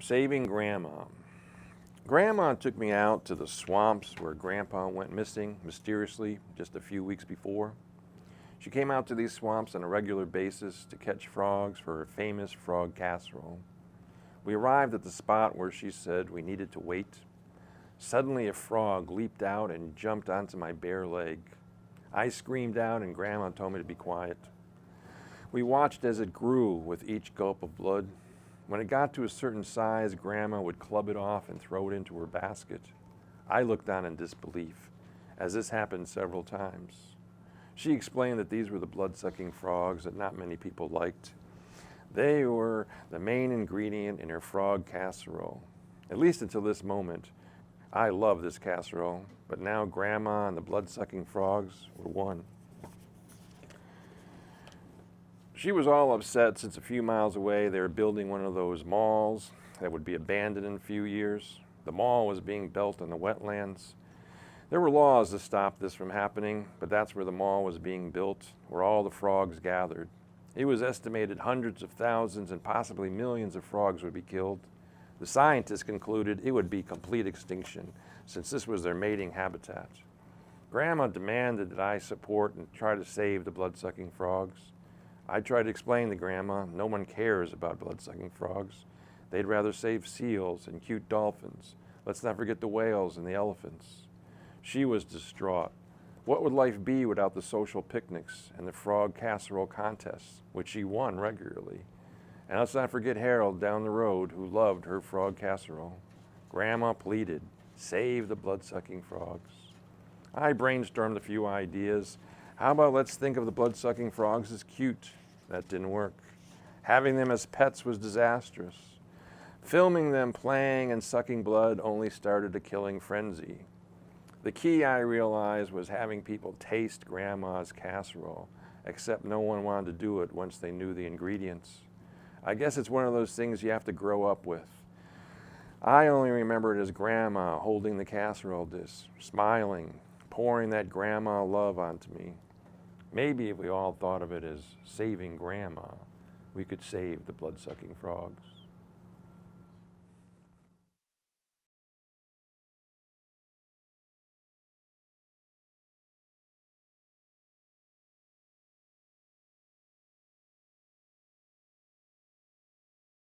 Saving Grandma. Grandma took me out to the swamps where Grandpa went missing mysteriously just a few weeks before. She came out to these swamps on a regular basis to catch frogs for her famous frog casserole. We arrived at the spot where she said we needed to wait. Suddenly a frog leaped out and jumped onto my bare leg. I screamed out and Grandma told me to be quiet. We watched as it grew with each gulp of blood. When it got to a certain size, Grandma would club it off and throw it into her basket. I looked on in disbelief, as this happened several times. She explained that these were the blood-sucking frogs that not many people liked. They were the main ingredient in her frog casserole. At least until this moment. I love this casserole, but now Grandma and the blood-sucking frogs were one. She was all upset since a few miles away they were building one of those malls that would be abandoned in a few years. The mall was being built on the wetlands. There were laws to stop this from happening, but that's where the mall was being built, where all the frogs gathered. It was estimated hundreds of thousands and possibly millions of frogs would be killed. The scientists concluded it would be complete extinction, since this was their mating habitat. Grandma demanded that I support and try to save the blood-sucking frogs. I tried to explain to Grandma no one cares about blood-sucking frogs. They'd rather save seals and cute dolphins. Let's not forget the whales and the elephants. She was distraught. What would life be without the social picnics and the frog casserole contests, which she won regularly? And let's not forget Harold down the road who loved her frog casserole. Grandma pleaded, save the blood-sucking frogs. I brainstormed a few ideas. How about let's think of the blood-sucking frogs as cute? That didn't work. Having them as pets was disastrous. Filming them playing and sucking blood only started a killing frenzy. The key, I realized, was having people taste Grandma's casserole, except no one wanted to do it once they knew the ingredients. I guess it's one of those things you have to grow up with. I only remember it as Grandma holding the casserole dish, smiling, pouring that Grandma love onto me. Maybe if we all thought of it as saving Grandma, we could save the blood-sucking frogs.